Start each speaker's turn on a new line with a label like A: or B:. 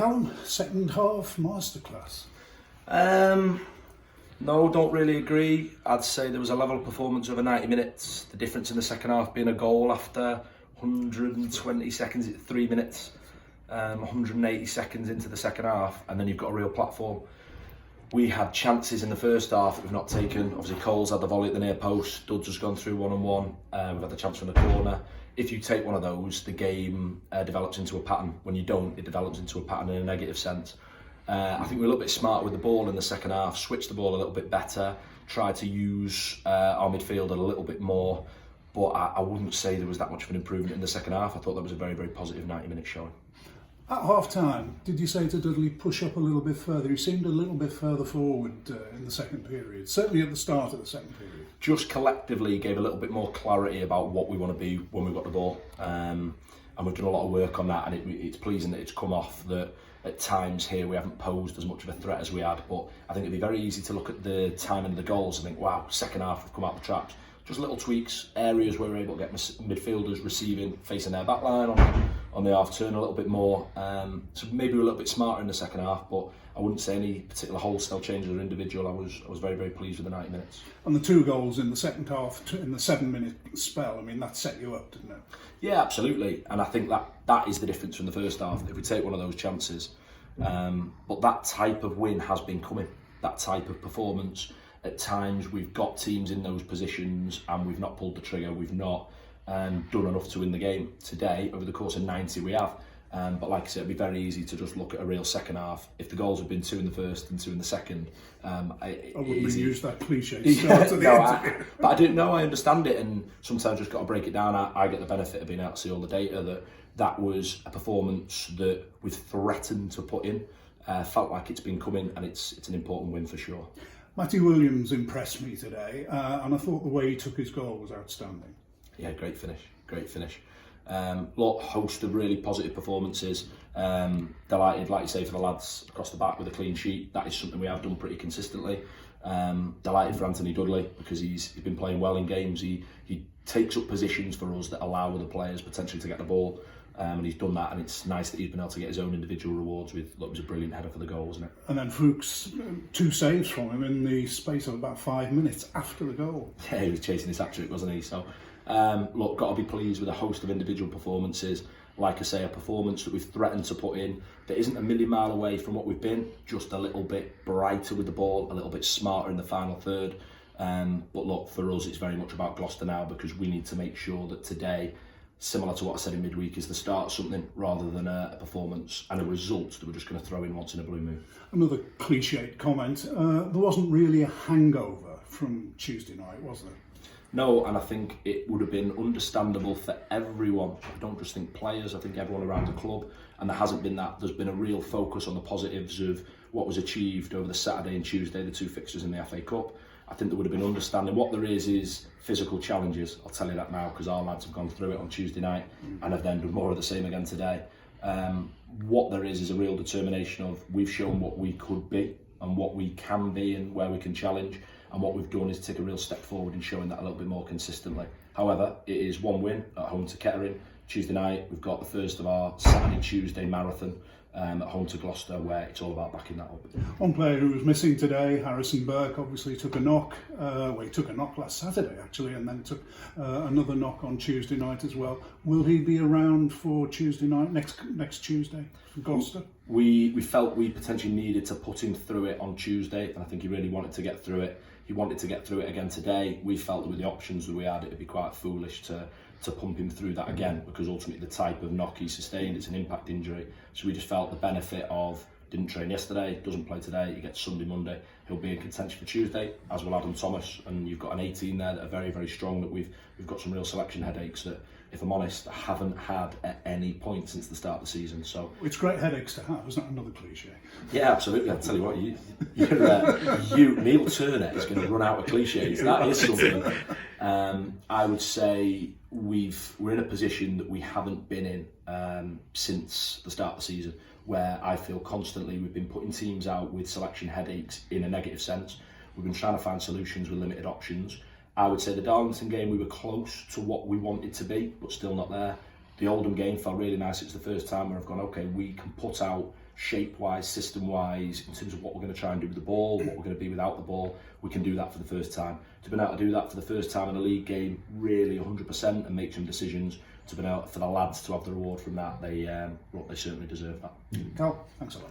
A: Calum, second half masterclass.
B: No, don't really agree. I'd say there was a level of performance over 90 minutes. The difference in the second half being a goal after 120 seconds, 3 minutes, 180 seconds into the second half, and then you've got a real platform. We had chances in the first half that we've not taken. Obviously, Cole's had the volley at the near post. Duds has gone through one-on-one. We've had the chance from the corner. If you take one of those, the game develops into a pattern. When you don't, it develops into a pattern in a negative sense. I think we're a little bit smarter with the ball in the second half, switched the ball a little bit better, tried to use our midfield a little bit more, but I wouldn't say there was that much of an improvement in the second half. I thought that was a very, very positive 90-minute showing.
A: At half-time, did you say to Dudley, push up a little bit further? He seemed a little bit further forward in the second period, certainly at the start of the second period.
B: Just collectively gave a little bit more clarity about what we want to be when we've got the ball. And we've done a lot of work on that, and it's pleasing that it's come off that at times here we haven't posed as much of a threat as we had. But I think it'd be very easy to look at the timing of the goals and think, wow, second half we've come out the traps. Just little tweaks, areas where we're able to get midfielders receiving, facing their back line on the half turn a little bit more. So maybe we're a little bit smarter in the second half, but I wouldn't say any particular wholesale changes or individual. I was very, very pleased with the 90 minutes.
A: And the 2 goals in the second half, in the 7-minute spell, I mean, that set you up, didn't it?
B: Yeah, absolutely. And I think that is the difference from the first half, if we take one of those chances. But that type of win has been coming, that type of performance. At times we've got teams in those positions and we've not pulled the trigger, we've not done enough to win the game. Today, over the course of 90, we have. But like I said, it'd be very easy to just look at a real second half. If the goals had been 2 in the first and 2 in the second,
A: I wouldn't use that cliche start to the interview.
B: But I didn't know, I understand it, and sometimes just got to break it down. I get the benefit of being able to see all the data that was a performance that we've threatened to put in. Felt like it's been coming, and it's an important win for sure.
A: Matthew Williams impressed me today, and I thought the way he took his goal was outstanding.
B: Yeah, great finish. Host of really positive performances. Delighted, like you say, for the lads across the back with a clean sheet. That is something we have done pretty consistently. Delighted for Anthony Dudley because he's been playing well in games. He takes up positions for us that allow other players potentially to get the ball. And he's done that, and it's nice that he's been able to get his own individual rewards with what was a brilliant header for the goal, wasn't it?
A: And then Fuchs, 2 saves from him in the space of about 5 minutes after the goal.
B: Yeah, he was chasing his hat-trick, wasn't he? So, got to be pleased with a host of individual performances. Like I say, a performance that we've threatened to put in that isn't a million mile away from what we've been, just a little bit brighter with the ball, a little bit smarter in the final third. But look, for us, it's very much about Gloucester now because we need to make sure that today, similar to what I said in midweek, is the start of something rather than a performance and a result that we're just going to throw in once in a blue moon.
A: Another cliched comment, there wasn't really a hangover from Tuesday night, was there?
B: No, and I think it would have been understandable for everyone. I don't just think players, I think everyone around the club, and there hasn't been that. There's been a real focus on the positives of what was achieved over the Saturday and Tuesday, the 2 fixtures in the FA Cup. I think there would have been understanding. What there is physical challenges. I'll tell you that now because our lads have gone through it on Tuesday night and have then done more of the same again today. What there is a real determination of we've shown what we could be and what we can be and where we can challenge, and what we've done is take a real step forward in showing that a little bit more consistently. However, it is 1 win at home to Kettering. Tuesday night we've got the first of our Saturday Tuesday marathon at home to Gloucester, where it's all about backing that up.
A: One player who was missing today, Harrison Burke, obviously took a knock. He took a knock last Saturday actually, and then took another knock on Tuesday night as well. Will he be around for Tuesday night, next Tuesday for Gloucester?
B: We felt we potentially needed to put him through it on Tuesday, and I think he really wanted to get through it. He wanted to get through it again today. We felt that with the options that we had, it would be quite foolish to pump him through that again, because ultimately the type of knock he sustained, it's an impact injury. So we just felt the benefit of didn't train yesterday, doesn't play today, he gets Sunday, Monday, he'll be in contention for Tuesday, as will Adam Thomas, and you've got an 18 there that are very, very strong, that we've got some real selection headaches that, if I'm honest, I haven't had at any point since the start of the season. So
A: it's great headaches to have, isn't that another cliche?
B: Yeah, absolutely. I'll tell you what, Neil Turner is going to run out of cliches. That is something. I would say we're in a position that we haven't been in since the start of the season, where I feel constantly we've been putting teams out with selection headaches in a negative sense. We've been trying to find solutions with limited options. I would say the Darlington game we were close to what we wanted to be, but still not there. The Oldham game felt really nice. It's the first time where I've gone, okay, we can put out shape-wise, system-wise, in terms of what we're going to try and do with the ball, what we're going to be without the ball, we can do that for the first time. To be able to do that for the first time in a league game, really 100%, and make some decisions, to be able for the lads to have the reward from that, they certainly deserve that.
A: Cal, thanks a lot.